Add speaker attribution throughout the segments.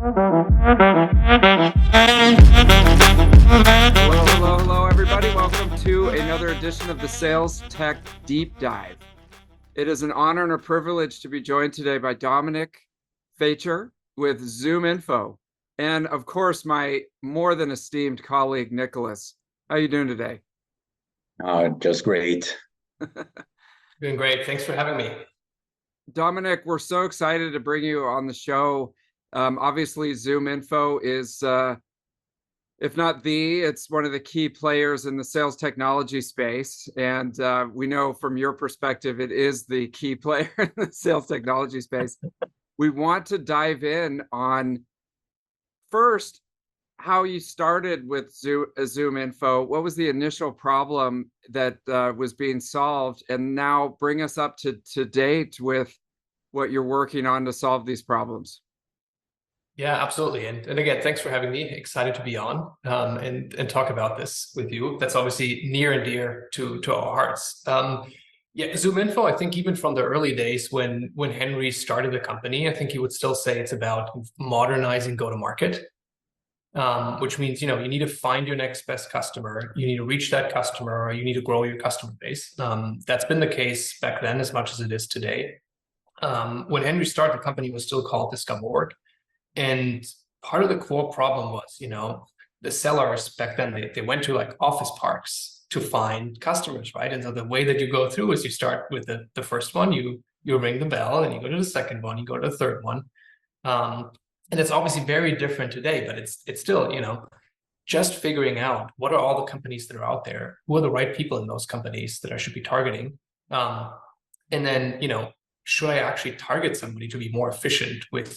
Speaker 1: Hello, everybody. Welcome to another edition of the Sales Tech Deep Dive. It is an honor and a privilege to be joined today by Dominik Facher with Zoominfo, and of course, my more than esteemed colleague, Nicolas. How are you doing today?
Speaker 2: Just great.
Speaker 3: Doing great. Thanks for having me.
Speaker 1: Dominik, we're so excited to bring you on the show. Obviously, Zoominfo is, if not it's one of the key players in the sales technology space. And we know from your perspective, it is the key player in the sales technology space. We want to dive in on first how you started with Zoominfo. What was the initial problem that was being solved? And now bring us up to date with what you're working on to solve these problems.
Speaker 3: Yeah, absolutely. And again, thanks for having me. Excited to be on and talk about this with you. That's obviously near and dear to our hearts. Yeah, Zoominfo, I think even from the early days when Henry started the company, I think he would still say it's about modernizing go-to-market, which means, you need to find your next best customer. You need to reach that customer, or you need to grow your customer base. That's been the case back then as much as it is today. When Henry started, the company was still called DiscoverOrg. And part of the core problem was, the sellers back then, they went to like office parks to find customers, right? And so the way that you go through is you start with the first one, you ring the bell, and you go to the second one, you go to the third one. And it's obviously very different today, but it's still, just figuring out what are all the companies that are out there, who are the right people in those companies that I should be targeting. And then, should I actually target somebody to be more efficient with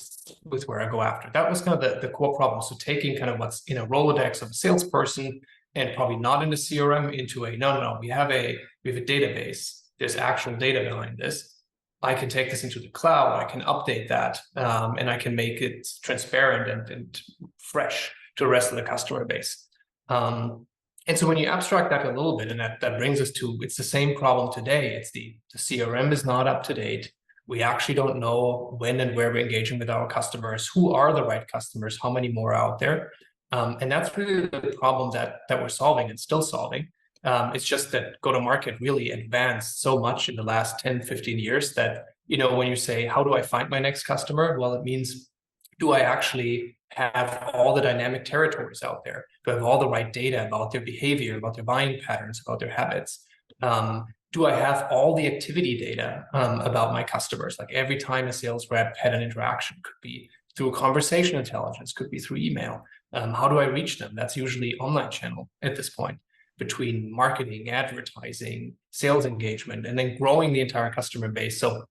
Speaker 3: where I go after? That was kind of the core problem. So taking kind of what's in a Rolodex of a salesperson and probably not in the CRM into no, we have a database. There's actual data behind this. I can take this into the cloud. I can update that, and I can make it transparent and fresh to the rest of the customer base. And so when you abstract that a little bit, and that brings us to, it's the same problem today. It's the CRM is not up to date. We actually don't know when and where we're engaging with our customers, who are the right customers, how many more are out there. And that's really the problem that we're solving and still solving. It's just that go-to-market really advanced so much in the last 10, 15 years that, when you say, how do I find my next customer? Well, it means, do I actually have all the dynamic territories out there? Do I have all the right data about their behavior, about their buying patterns, about their habits? Do I have all the activity data about my customers? Like every time a sales rep had an interaction, could be through conversation intelligence, could be through email. How do I reach them? That's usually online channel at this point, between marketing, advertising, sales engagement, and then growing the entire customer base. So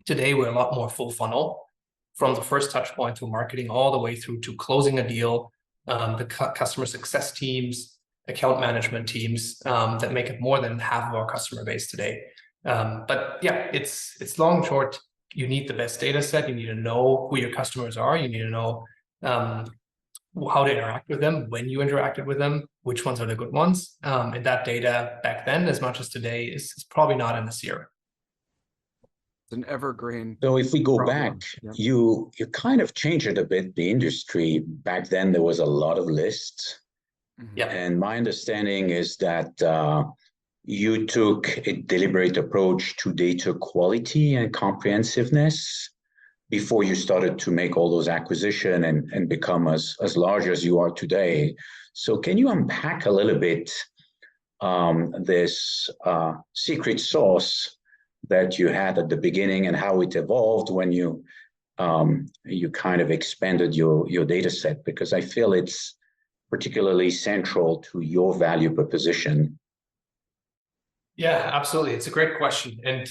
Speaker 3: today we're a lot more full funnel, from the first touch point through marketing all the way through to closing a deal, the customer success teams, account management teams that make up more than half of our customer base today. But yeah, it's long and short. You need the best data set. You need to know who your customers are. You need to know how to interact with them, when you interacted with them, which ones are the good ones. And that data back then, as much as today, is probably not in the CRM.
Speaker 1: An evergreen.
Speaker 2: So if we go
Speaker 1: problem.
Speaker 2: back, you kind of changed it a bit, the industry. Back then, there was a lot of lists.
Speaker 3: Yeah.
Speaker 2: And my understanding is that you took a deliberate approach to data quality and comprehensiveness before you started to make all those acquisitions and become as large as you are today. So can you unpack a little bit this secret sauce that you had at the beginning and how it evolved when you kind of expanded your data set? Because I feel it's particularly central to your value proposition.
Speaker 3: Yeah, absolutely. It's a great question. And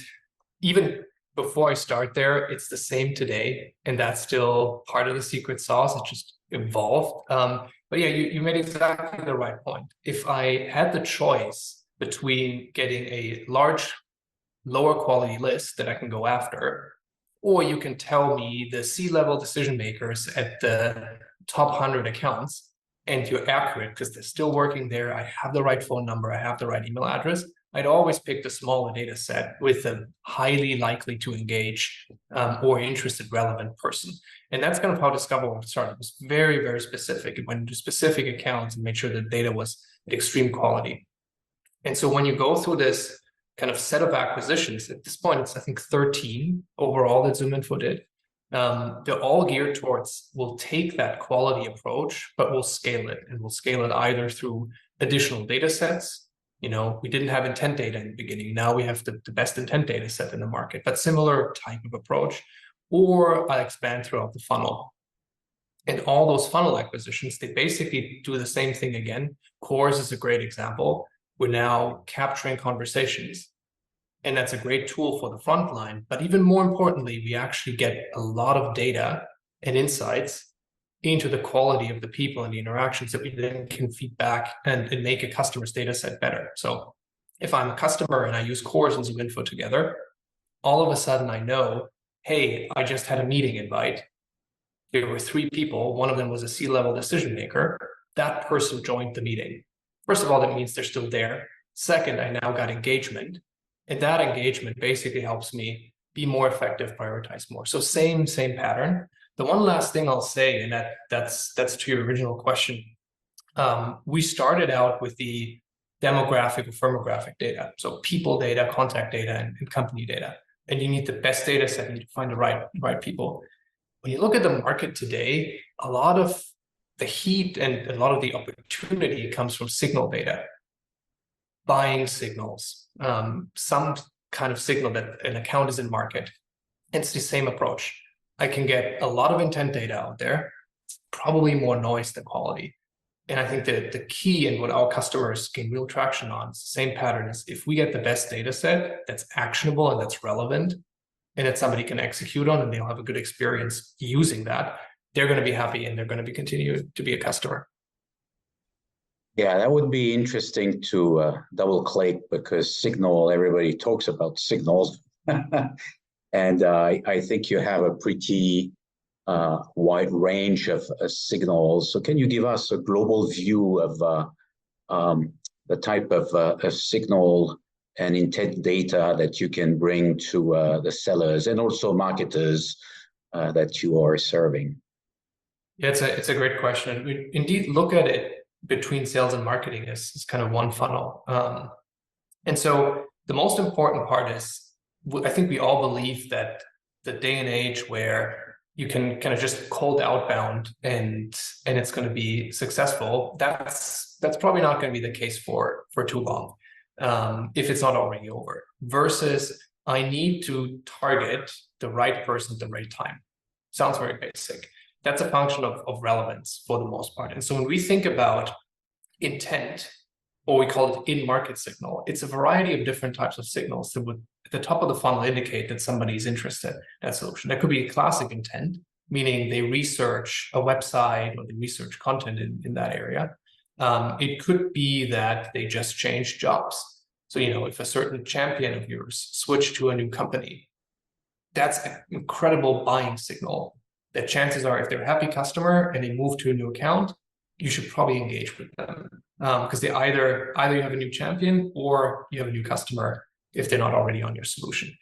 Speaker 3: even before I start there, it's the same today. And that's still part of the secret sauce. It just evolved. But yeah, you made exactly the right point. If I had the choice between getting a large, lower quality list that I can go after, or you can tell me the C-level decision makers at the top 100 accounts, and you're accurate because they're still working there, I have the right phone number, I have the right email address, I'd always pick the smaller data set with a highly likely to engage or interested relevant person. And that's kind of how DiscoverOrg started. It was very, very specific. It went into specific accounts and made sure the data was at extreme quality. And so when you go through this kind of set of acquisitions, at this point, it's, I think, 13 overall that Zoominfo did. They're all geared towards, we'll take that quality approach, but we'll scale it. And we'll scale it either through additional data sets. You know, we didn't have intent data in the beginning. Now we have the best intent data set in the market, but similar type of approach, or I expand throughout the funnel. And all those funnel acquisitions, they basically do the same thing again. Cores is a great example. We're now capturing conversations, and that's a great tool for the front line. But even more importantly, we actually get a lot of data and insights into the quality of the people and the interactions that we then can feed back and make a customer's data set better. So if I'm a customer and I use Cores and Zoominfo together, all of a sudden I know, hey, I just had a meeting invite. There were 3 people. One of them was a C-level decision maker. That person joined the meeting. First of all, that means they're still there. Second, I now got engagement. And that engagement basically helps me be more effective, prioritize more. So same pattern. The one last thing I'll say, and that's to your original question, we started out with the demographic or firmographic data. So people data, contact data, and company data. And you need the best data set, you need to find the right people. When you look at the market today, a lot of the heat and a lot of the opportunity comes from signal data, buying signals, some kind of signal that an account is in market. It's the same approach. I can get a lot of intent data out there. It's probably more noise than quality. And I think that the key and what our customers gain real traction on is the same pattern is if we get the best data set that's actionable and that's relevant and that somebody can execute on and they'll have a good experience using that, they're going to be happy and they're going to be continue to be a customer.
Speaker 2: Yeah, that would be interesting to double click because signal, everybody talks about signals. And I think you have a pretty wide range of signals. So can you give us a global view of the type of signal and intent data that you can bring to the sellers and also marketers that you are serving?
Speaker 3: Yeah, it's a great question. We indeed look at it between sales and marketing as kind of one funnel. And so the most important part is, I think we all believe that the day and age where you can kind of just cold outbound and it's going to be successful, that's probably not going to be the case for too long, if it's not already over. Versus I need to target the right person at the right time. Sounds very basic. That's a function of relevance for the most part. And so when we think about intent, or we call it in-market signal, it's a variety of different types of signals that would, at the top of the funnel, indicate that somebody is interested in that solution. That could be a classic intent, meaning they research a website or they research content in that area. It could be that they just changed jobs. So, you know, if a certain champion of yours switched to a new company, that's an incredible buying signal that chances are if they're a happy customer and they move to a new account, you should probably engage with them because they either you have a new champion or you have a new customer if they're not already on your solution.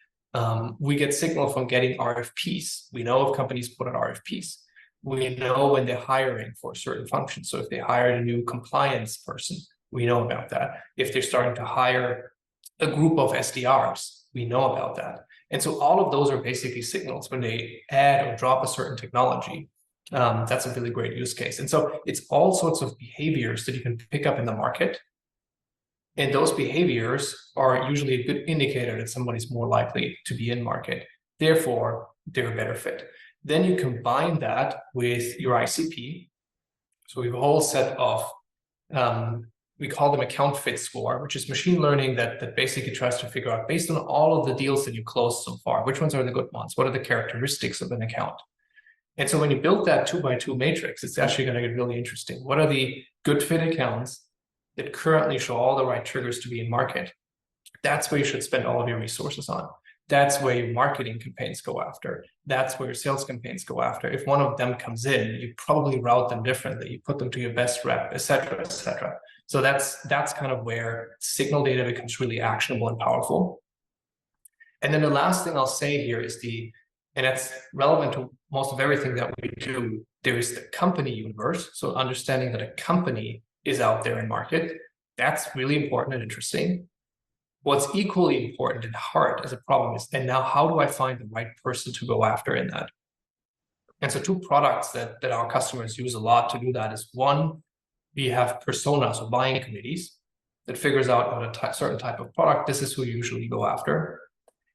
Speaker 3: We get signal from getting RFPs. We know if companies put out RFPs. We know when they're hiring for certain functions. So if they hired a new compliance person, we know about that. If they're starting to hire a group of SDRs, we know about that. And so all of those are basically signals when they add or drop a certain technology. That's a really great use case. And so it's all sorts of behaviors that you can pick up in the market. And those behaviors are usually a good indicator that somebody's more likely to be in market. Therefore, they're a better fit. Then you combine that with your ICP. So we have a whole set of, we call them account fit score, which is machine learning that basically tries to figure out, based on all of the deals that you closed so far, which ones are the good ones? What are the characteristics of an account? And so when you build that 2x2 matrix, it's actually going to get really interesting. What are the good fit accounts that currently show all the right triggers to be in market? That's where you should spend all of your resources on. That's where your marketing campaigns go after. That's where your sales campaigns go after. If one of them comes in, you probably route them differently. You put them to your best rep, et cetera, et cetera. So that's kind of where signal data becomes really actionable and powerful. And then the last thing I'll say here is and that's relevant to most of everything that we do, there is the company universe. So understanding that a company is out there in market, that's really important and interesting. What's equally important and hard as a problem is, and now how do I find the right person to go after in that? And so two products that our customers use a lot to do that is, one, we have personas or buying committees that figures out on a certain type of product, this is who you usually go after.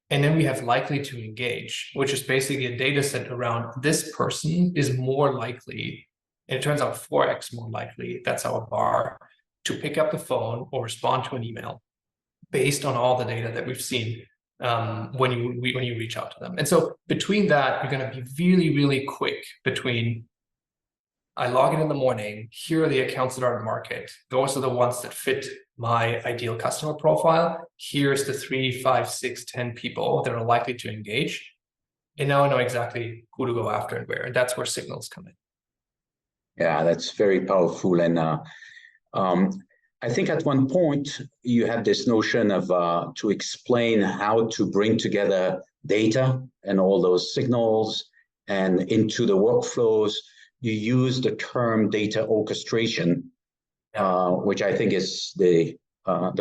Speaker 3: And then we have likely to engage, which is basically a data set around this person is more likely, and it turns out 4x more likely, that's our bar, to pick up the phone or respond to an email based on all the data that we've seen when you reach out to them. And so between that, you're going to be really, really quick between I log in the morning, here are the accounts that are in market. Those are the ones that fit my ideal customer profile. Here's the 3, 5, 6, 10 people that are likely to engage. And now I know exactly who to go after and where. And that's where signals come in.
Speaker 2: Yeah, that's very powerful. And I think at one point you had this notion of to explain how to bring together data and all those signals and into the workflows. You use the term data orchestration, which I think is the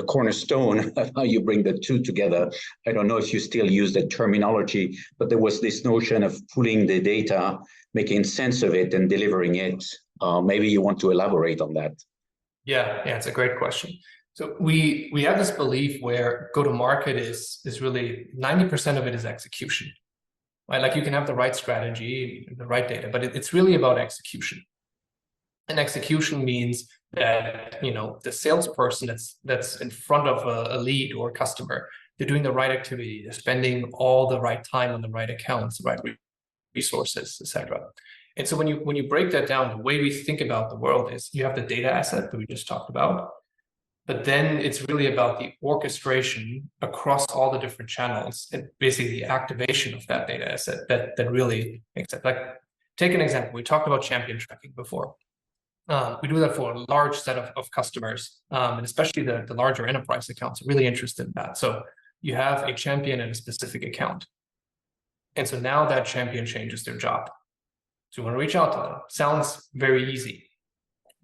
Speaker 2: cornerstone of how you bring the two together. I don't know if you still use that terminology, but there was this notion of pulling the data, making sense of it, and delivering it. Maybe you want to elaborate on that.
Speaker 3: Yeah, it's a great question. So we have this belief where go-to-market is really 90% of it is execution. Right? Like you can have the right strategy, the right data, but it's really about execution. And execution means that the salesperson that's in front of a lead or customer, they're doing the right activity, they're spending all the right time on the right accounts, the right resources, etc. And so when you break that down, the way we think about the world is you have the data asset that we just talked about, but then it's really about the orchestration across all the different channels and basically the activation of that data asset that really makes it. Like, take an example. We talked about champion tracking before. We do that for a large set of customers, and especially the larger enterprise accounts are really interested in that. So you have a champion in a specific account. And so now that champion changes their job. So you want to reach out to them. Sounds very easy.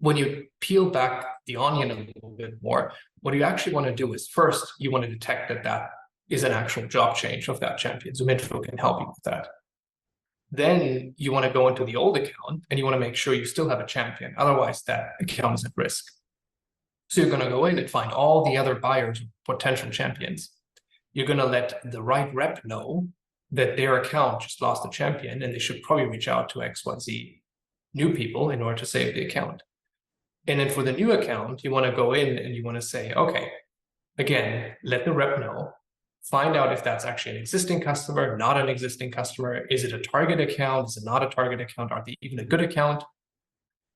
Speaker 3: When you peel back the onion a little bit more, what you actually want to do is first, you want to detect that is an actual job change of that champion. Zoominfo can help you with that. Then you want to go into the old account and you want to make sure you still have a champion. Otherwise, that account is at risk. So you're going to go in and find all the other buyers, potential champions. You're going to let the right rep know that their account just lost a champion and they should probably reach out to XYZ new people in order to save the account. And then for the new account, you want to go in and you want to say, okay, again, let the rep know, find out if that's actually an existing customer, not an existing customer. Is it a target account? Is it not a target account? Are they even a good account?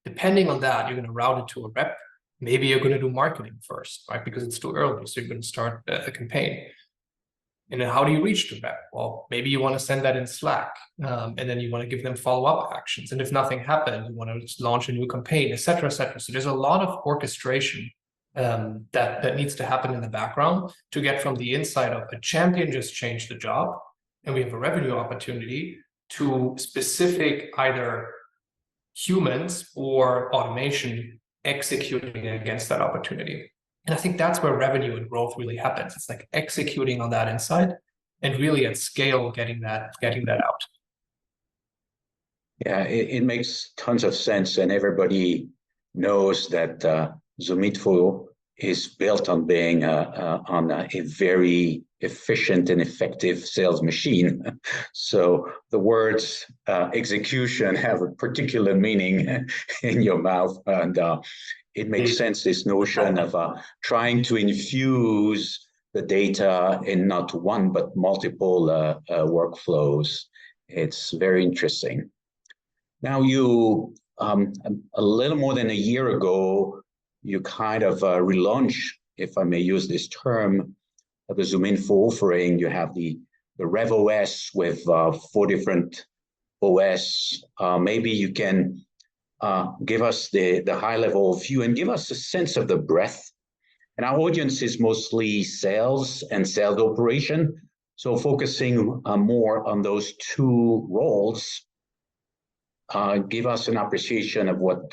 Speaker 3: Depending on that, you're going to route it to a rep. Maybe you're going to do marketing first, right? Because it's too early. So you're going to start a campaign. And then how do you reach the rep? Well, maybe you want to send that in Slack, and then you want to give them follow-up actions. And if nothing happened, you want to launch a new campaign, et cetera, et cetera. So there's a lot of orchestration that needs to happen in the background to get from the inside of a champion just changed the job, and we have a revenue opportunity, to specific either humans or automation executing against that opportunity. And I think that's where revenue and growth really happens. It's like executing on that insight and really at scale getting that out.
Speaker 2: Yeah, it makes tons of sense, and everybody knows that Zoominfo is built on being on a very efficient and effective sales machine. So the words execution have a particular meaning in your mouth, and it makes sense, this notion of trying to infuse the data in not one but multiple workflows. It's very interesting. Now you, a little more than a year ago, you kind of relaunched, if I may use this term, the Zoominfo offering. You have the RevOS with 4 different OS. Maybe you can give us the high-level view and give us a sense of the breadth. And our audience is mostly sales and sales operation. So focusing more on those two roles, give us an appreciation of what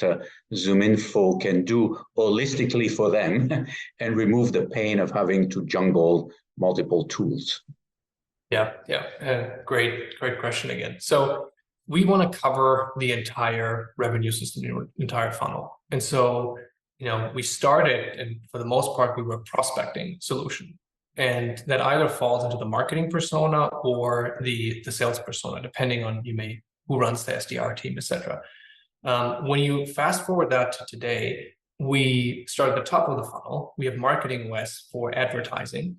Speaker 2: Zoominfo can do holistically for them and remove the pain of having to jungle multiple tools.
Speaker 3: Yeah. Great question again. So we want to cover the entire revenue system, the entire funnel. And so, we started, and for the most part, we were a prospecting solution. And that either falls into the marketing persona or the sales persona, depending on who runs the SDR team, etc. When you fast forward that to today, we start at the top of the funnel. We have Marketing OS for advertising.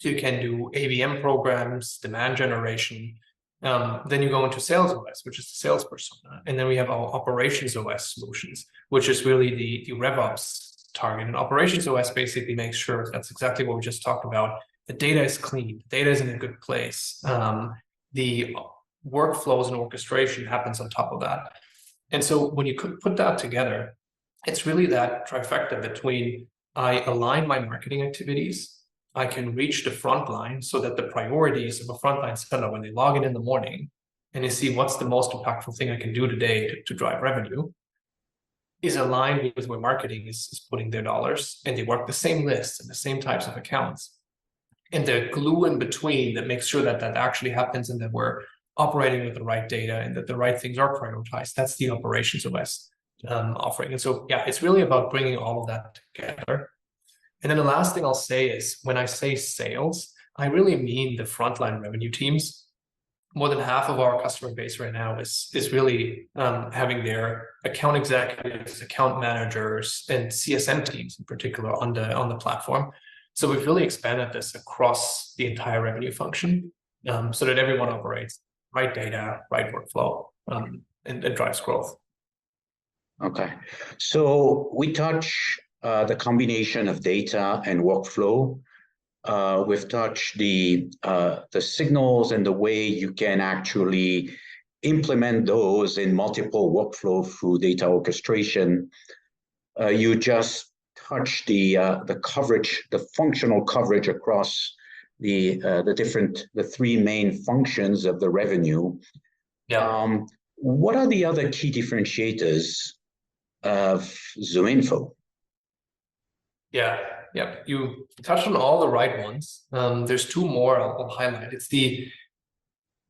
Speaker 3: So you can do ABM programs, demand generation. Then you go into Sales OS, which is the sales persona. And then we have our Operations OS solutions, which is really the RevOps target. And Operations OS basically makes sure that's exactly what we just talked about. The data is clean, the data is in a good place. The workflows and orchestration happens on top of that. And so when you could put that together, it's really that trifecta between I align my marketing activities, I can reach the front line so that the priorities of a frontline seller, when they log in the morning and they see what's the most impactful thing I can do today to drive revenue, is aligned with where marketing is putting their dollars, and they work the same lists and the same types of accounts. And the glue in between that makes sure that that actually happens and that we're operating with the right data and that the right things are prioritized. That's the Operations OS offering. And so, it's really about bringing all of that together. And then the last thing I'll say is, when I say sales, I really mean the frontline revenue teams. More than half of our customer base right now is really having their account executives, account managers, and CSM teams in particular on the platform. So we've really expanded this across the entire revenue function, so that everyone operates right data, right workflow, and drives growth.
Speaker 2: Okay, so we touch the combination of data and workflow. We've touched the signals and the way you can actually implement those in multiple workflow through data orchestration. You just touched the coverage, the functional coverage across the three main functions of the revenue.
Speaker 3: Yeah.
Speaker 2: What are the other key differentiators of Zoominfo?
Speaker 3: Yeah, you touched on all the right ones. There's two more I'll highlight.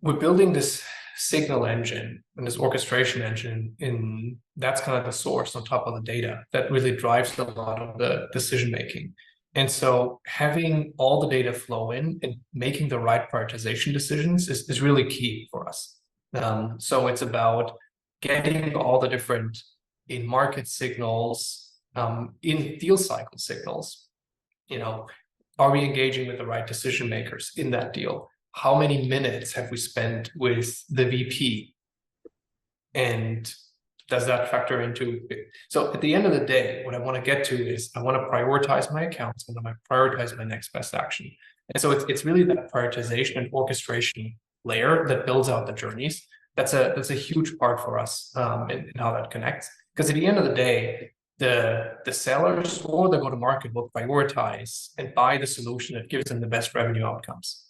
Speaker 3: We're building this signal engine and this orchestration engine, and that's kind of the source on top of the data that really drives a lot of the decision making. And so having all the data flow in and making the right prioritization decisions is really key for us. So it's about getting all the different in-market signals, in deal cycle signals. Are we engaging with the right decision makers in that deal? How many minutes have we spent with the VP? And does that factor into it? So at the end of the day, what I want to get to is I want to prioritize my accounts and I prioritize my next best action. And so it's really that prioritization and orchestration layer that builds out the journeys. That's a huge part for us in how that connects. Because at the end of the day, the sellers or the go-to-market will prioritize and buy the solution that gives them the best revenue outcomes.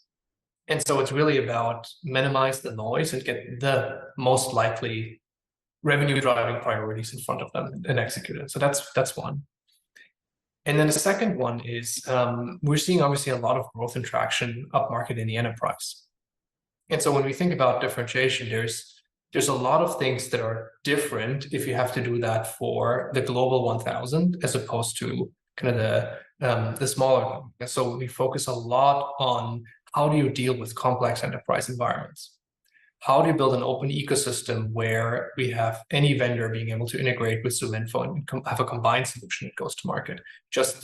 Speaker 3: And so it's really about minimize the noise and get the most likely revenue driving priorities in front of them and execute it. So that's one. And then the second one is we're seeing obviously a lot of growth and traction upmarket in the enterprise. And so when we think about differentiation, there's a lot of things that are different if you have to do that for the global 1000 as opposed to kind of the smaller one. And so we focus a lot on how do you deal with complex enterprise environments? How do you build an open ecosystem where we have any vendor being able to integrate with Zoominfo and have a combined solution that goes to market? Just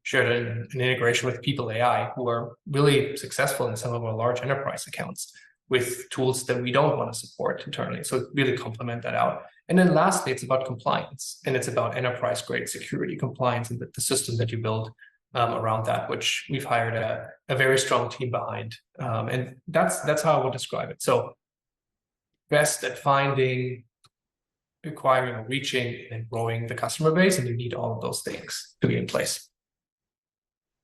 Speaker 3: shared an integration with People AI, who are really successful in some of our large enterprise accounts with tools that we don't want to support internally. So really complement that out. And then lastly, it's about compliance, and it's about enterprise-grade security compliance and the system that you build around that, which we've hired a very strong team behind. And that's how I would describe it. So best at finding acquiring or reaching and growing the customer base, and you need all of those things to be in place.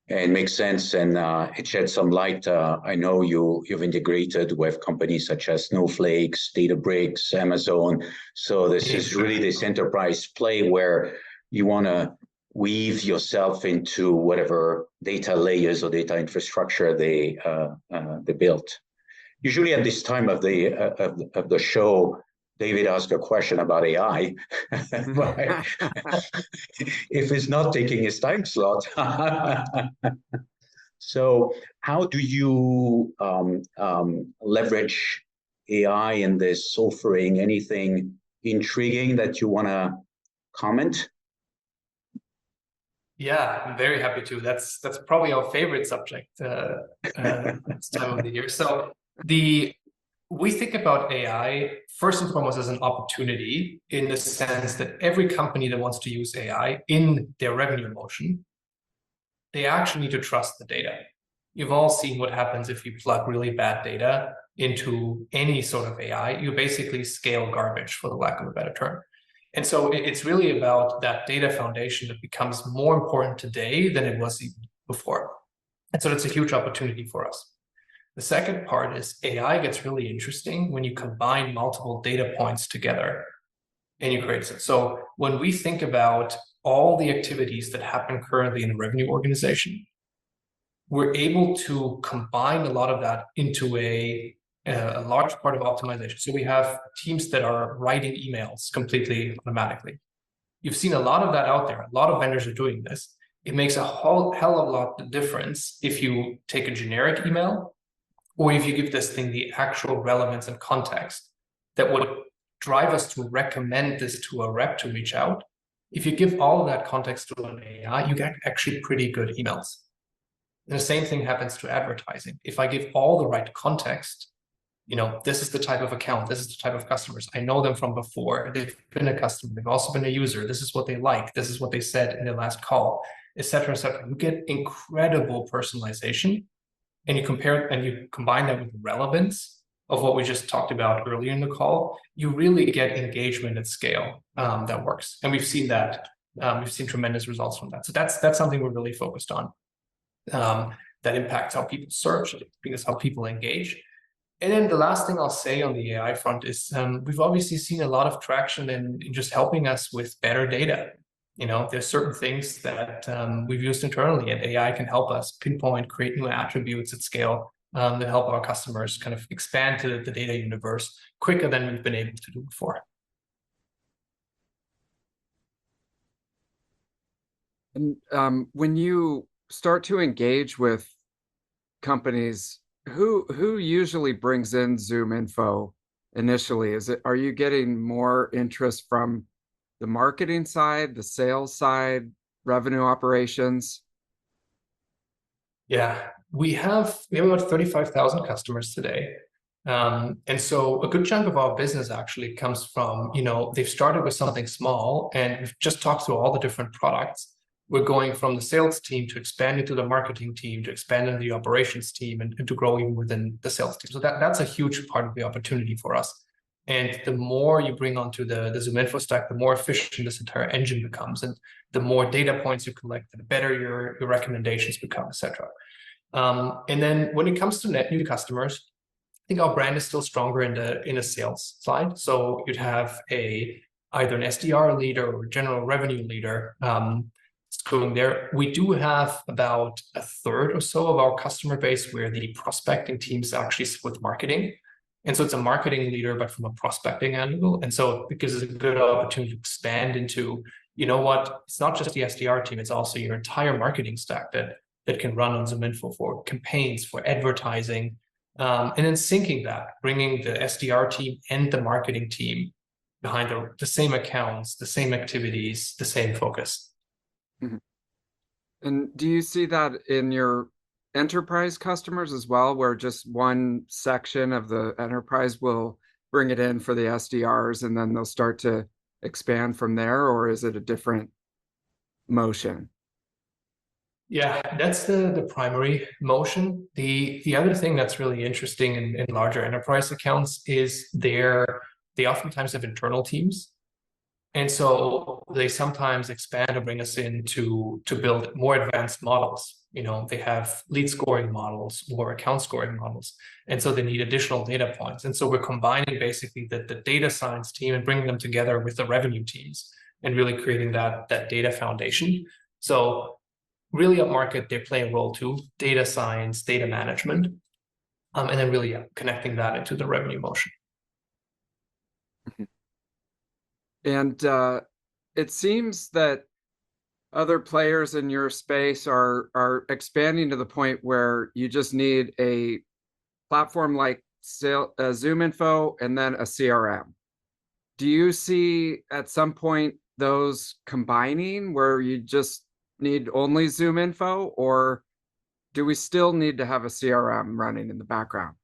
Speaker 2: It makes sense, and it sheds some light. I know you've integrated with companies such as Snowflakes, Databricks, Amazon. So this is really this enterprise play where you want to weave yourself into whatever data layers or data infrastructure they built. Usually at this time of the show, David asked a question about AI, but if it's not taking his time slot. So how do you leverage AI in this offering? Anything intriguing that you want to comment?
Speaker 3: Yeah, I'm very happy to. That's probably our favorite subject this time of the year. So we think about AI first and foremost as an opportunity, in the sense that every company that wants to use AI in their revenue motion, they actually need to trust the data. You've all seen what happens if you plug really bad data into any sort of AI. You basically scale garbage, for the lack of a better term. And so it's really about that data foundation that becomes more important today than it was even before. And so it's a huge opportunity for us. The second part is AI gets really interesting when you combine multiple data points together and you create it. So when we think about all the activities that happen currently in a revenue organization, we're able to combine a lot of that into a large part of optimization. So we have teams that are writing emails completely automatically. You've seen a lot of that out there. A lot of vendors are doing this. It makes a whole hell of a lot of difference if you take a generic email, or if you give this thing the actual relevance and context that would drive us to recommend this to a rep to reach out. If you give all of that context to an AI, you get actually pretty good emails. And the same thing happens to advertising. If I give all the right context, this is the type of account, this is the type of customers, I know them from before, they've been a customer, they've also been a user, this is what they like, this is what they said in their last call, etc., etc. You get incredible personalization. And you compare and you combine that with relevance of what we just talked about earlier in the call, you really get engagement at scale that works. And we've seen that. We've seen tremendous results from that. So that's something we're really focused on. That impacts how people search, because how people engage. And then the last thing I'll say on the AI front is we've obviously seen a lot of traction in just helping us with better data. There's certain things that we've used internally, and AI can help us pinpoint, create new attributes at scale that help our customers kind of expand to the data universe quicker than we've been able to do before.
Speaker 1: And when you start to engage with companies, who usually brings in Zoominfo initially? Are you getting more interest from the marketing side, the sales side, revenue operations?
Speaker 3: Yeah, we have about 35,000 customers today. And so a good chunk of our business actually comes from, they've started with something small, and we've just talked through all the different products. We're going from the sales team to expand into the marketing team, to expand into the operations team, and to grow even within the sales team. So that's a huge part of the opportunity for us. And the more you bring onto the Zoominfo stack, the more efficient this entire engine becomes. And the more data points you collect, the better your recommendations become, etc. And then when it comes to net new customers, I think our brand is still stronger in a sales side. So you'd have either an SDR leader or general revenue leader going there. We do have about a third or so of our customer base where the prospecting teams actually sit with marketing. And so it's a marketing leader, but from a prospecting angle. And so because it's a good opportunity to expand into, it's not just the SDR team, it's also your entire marketing stack that can run on Zoominfo for campaigns, for advertising, and then syncing that, bringing the SDR team and the marketing team behind the same accounts, the same activities, the same focus.
Speaker 1: Mm-hmm. And do you see that in your enterprise customers as well, where just one section of the enterprise will bring it in for the SDRs and then they'll start to expand from there, or is it a different motion?
Speaker 3: Yeah, that's the primary motion. The other thing that's really interesting in larger enterprise accounts is they oftentimes have internal teams And so they sometimes expand and bring us in to build more advanced models. They have lead scoring models or account scoring models. And so they need additional data points. And so we're combining basically the data science team and bringing them together with the revenue teams and really creating that data foundation. So really up market, they play a role too, data science, data management, and then really connecting that into the revenue motion.
Speaker 1: And it seems that other players in your space are expanding to the point where you just need a platform like Zoominfo and then a CRM. Do you see at some point those combining where you just need only Zoominfo, or do we still need to have a CRM running in the background?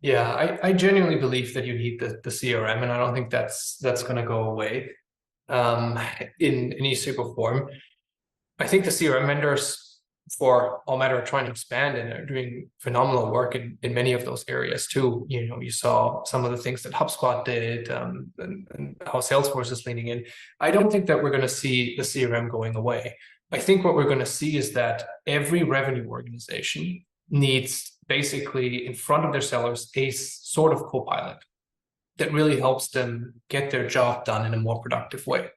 Speaker 3: Yeah, I genuinely believe that you need the CRM, and I don't think that's going to go away in any shape or form. I think the CRM vendors, for all matter of trying to expand, and are doing phenomenal work in many of those areas too. You saw some of the things that HubSpot did, and how Salesforce is leaning in. I don't think that we're going to see the CRM going away. I think what we're going to see is that every revenue organization needs basically in front of their sellers a sort of co-pilot that really helps them get their job done in a more productive way.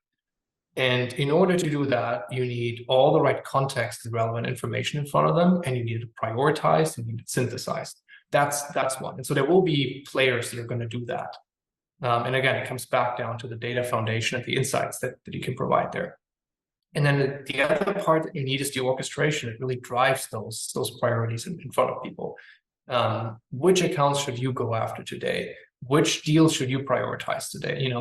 Speaker 3: And in order to do that, you need all the right context and relevant information in front of them, and you need it prioritized and you need it synthesized. That's one. And so there will be players that are going to do that. And again, it comes back down to the data foundation and the insights that you can provide there. And then the other part that you need is the orchestration. It really drives those priorities in front of people. Which accounts should you go after today? Which deals should you prioritize today?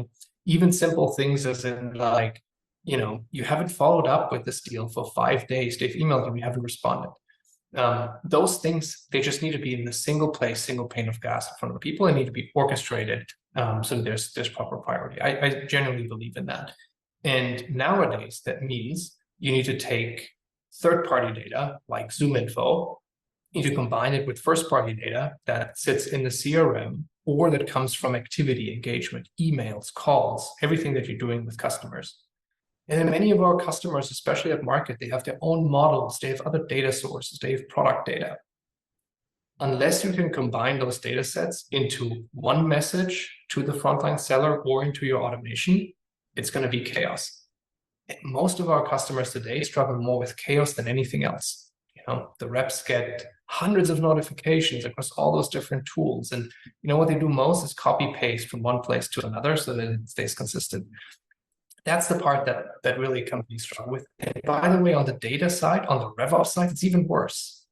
Speaker 3: Even simple things as in like, you haven't followed up with this deal for 5 days. They've emailed you, you haven't responded. Those things, they just need to be in a single place, single pane of glass in front of people, and need to be orchestrated. So there's proper priority. I genuinely believe in that. And nowadays, that means you need to take third-party data like Zoominfo, you need to combine it with first-party data that sits in the CRM or that comes from activity, engagement, emails, calls, everything that you're doing with customers. And then many of our customers, especially at market, they have their own models, they have other data sources, they have product data. Unless you can combine those data sets into one message to the frontline seller or into your automation, it's going to be chaos. And most of our customers today struggle more with chaos than anything else. The reps get hundreds of notifications across all those different tools. And what they do most is copy paste from one place to another so that it stays consistent. That's the part that really companies struggle with. And by the way, on the data side, on the RevOps side, it's even worse.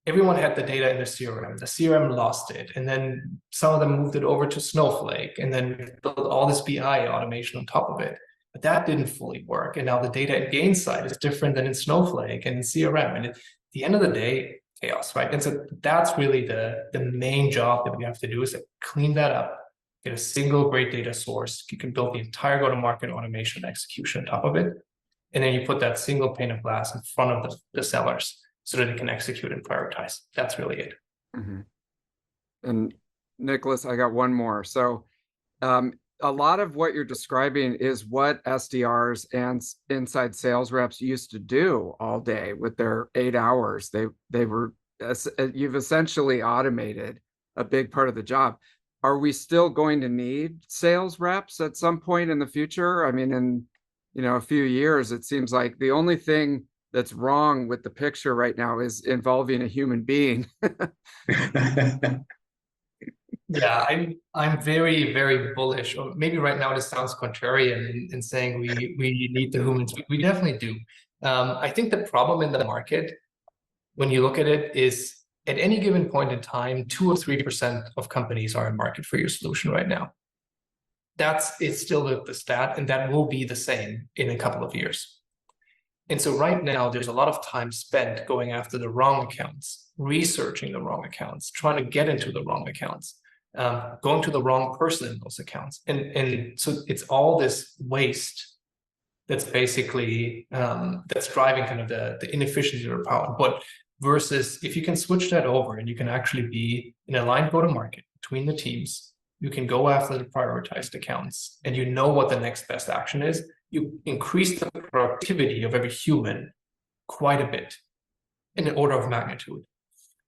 Speaker 3: Everyone had the data in the CRM lost it, and then some of them moved it over to Snowflake, and then built all this BI automation on top of it. But that didn't fully work, and now the data in Gain side is different than in Snowflake and in CRM, and at the end of the day, chaos, right? And so that's really the main job that we have to do, is to clean that up, get a single great data source. You can build the entire go-to-market automation and execution on top of it, and then you put that single pane of glass in front of the sellers, so that it can execute and prioritize. That's really it.
Speaker 1: Mm-hmm. And Nicolas, I got one more. So a lot of what you're describing is what SDRs and inside sales reps used to do all day with their 8 hours. You've essentially automated a big part of the job. Are we still going to need sales reps at some point in the future? I mean, in a few years, it seems like the only thing that's wrong with the picture right now is involving a human being.
Speaker 3: Yeah, I'm very, very bullish. Or maybe right now this sounds contrarian in saying we need the humans. We definitely do. I think the problem in the market, when you look at it, is at any given point in time, 2 or 3% of companies are in market for your solution right now. It's still the stat, and that will be the same in a couple of years. And so right now, there's a lot of time spent going after the wrong accounts, researching the wrong accounts, trying to get into the wrong accounts, going to the wrong person in those accounts. And so it's all this waste that's basically, that's driving kind of the inefficiency of power. But versus if you can switch that over and you can actually be in aligned go-to-market between the teams, you can go after the prioritized accounts, and you know what the next best action is, you increase the productivity of every human quite a bit in an order of magnitude.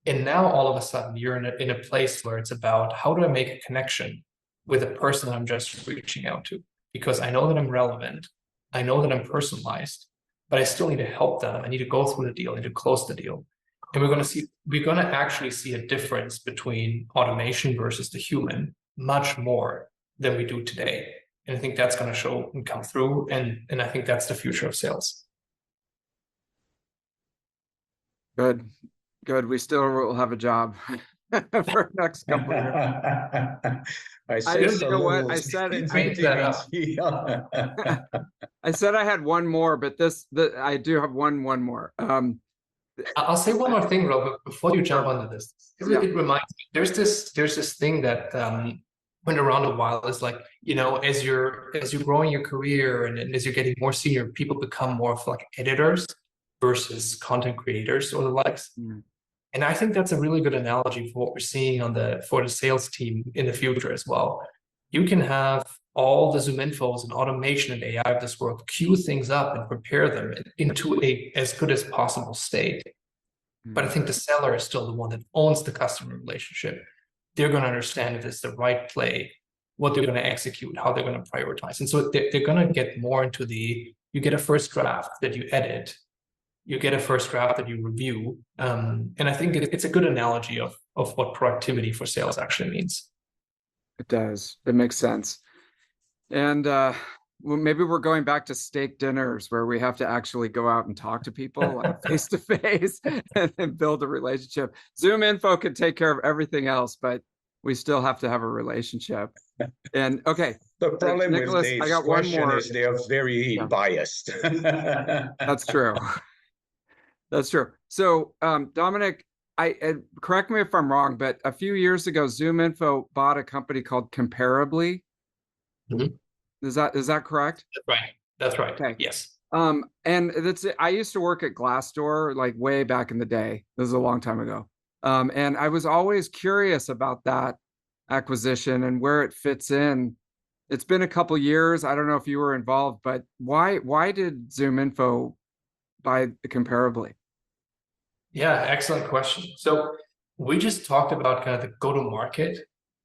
Speaker 3: And now all of a sudden you're in a place where it's about, how do I make a connection with a person I'm just reaching out to? Because I know that I'm relevant, I know that I'm personalized, but I still need to help them. I need to go through the deal, I need to close the deal. And we're going to actually see a difference between automation versus the human much more than we do today. And I think that's going to show and come through. And I think that's the future of sales.
Speaker 1: Good. We still will have a job for the next couple of years. You know what? I said I had one more, but I do have one more.
Speaker 3: I'll say one more thing, Robert, before you jump onto this. It reminds me, there's this thing that went around a while. Is like, as you're growing your career and as you're getting more senior, people become more of like editors versus content creators or the likes. And I think that's a really good analogy for what we're seeing for the sales team in the future as well. You can have all the Zoominfos and automation and AI of this world queue things up and prepare them into a as good as possible state. But I think the seller is still the one that owns the customer relationship. They're going to understand if it's the right play, what they're going to execute, how they're going to prioritize. And so they're going to get more into you get a first draft that you edit, you get a first draft that you review. And I think it's a good analogy of what productivity for sales actually means.
Speaker 1: It does. It makes sense. And well, maybe we're going back to steak dinners where we have to actually go out and talk to people face to face and build a relationship. Zoominfo can take care of everything else, but we still have to have a relationship. And okay,
Speaker 2: the problem
Speaker 1: Nicolas,
Speaker 2: with
Speaker 1: I got one more.
Speaker 2: Is they are very biased.
Speaker 1: That's true. That's true. So, Dominic, correct me if I'm wrong, but a few years ago, Zoominfo bought a company called Comparably. Is that correct?
Speaker 3: That's right.
Speaker 1: Okay.
Speaker 3: Yes.
Speaker 1: And I used to work at Glassdoor like way back in the day. This is a long time ago. And I was always curious about that acquisition and where it fits in. It's been a couple years. I don't know if you were involved, but why did Zoominfo buy Comparably?
Speaker 3: Yeah, excellent question. So we just talked about kind of the go-to-market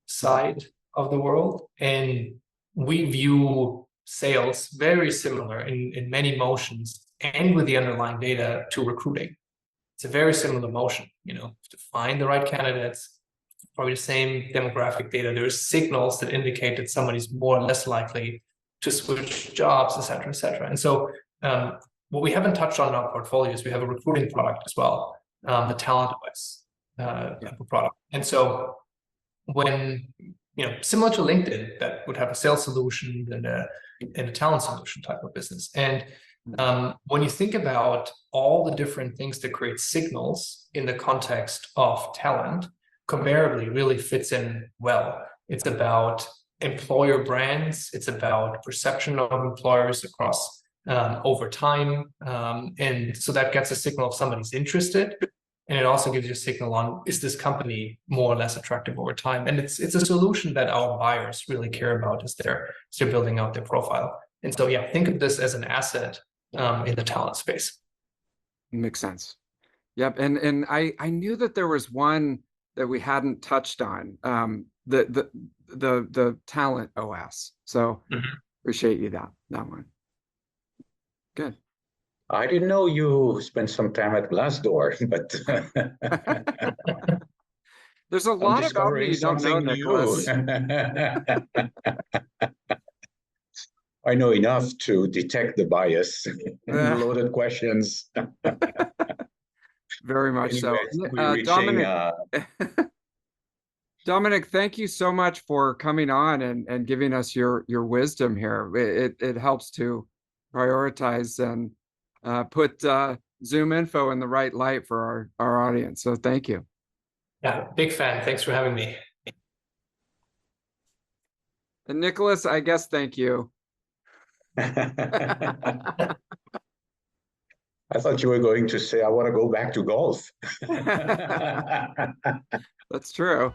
Speaker 3: side of the world, and we view sales very similar in many motions and with the underlying data to recruiting. It's a very similar motion, to find the right candidates, probably the same demographic data. There's signals that indicate that somebody's more or less likely to switch jobs, et cetera, et cetera. And so what we haven't touched on in our portfolio is we have a recruiting product as well, the Talent OS product. And so when, similar to LinkedIn, that would have a sales solution and a talent solution type of business. And when you think about all the different things that create signals in the context of talent, Comparably really fits in well. It's about employer brands. It's about perception of employers across over time. And so that gets a signal if somebody's interested. And it also gives you a signal on, is this company more or less attractive over time? And it's a solution that our buyers really care about as they're building out their profile. And so, think of this as an asset in the talent space.
Speaker 1: Makes sense. Yep. And I knew that there was one that we hadn't touched on, the Talent OS. So appreciate you that one. Good.
Speaker 2: I didn't know you spent some time at Glassdoor, but
Speaker 1: there's a lot about me you don't know, Nicolas.
Speaker 2: I know enough to detect the bias in loaded questions.
Speaker 1: Very much so. Dominic, thank you so much for coming on and giving us your wisdom here. It helps to prioritize and put Zoominfo in the right light for our audience. So thank you.
Speaker 3: Yeah, big fan. Thanks for having me.
Speaker 1: And Nicolas, I guess thank you.
Speaker 2: I thought you were going to say, I want to go back to golf.
Speaker 1: That's true.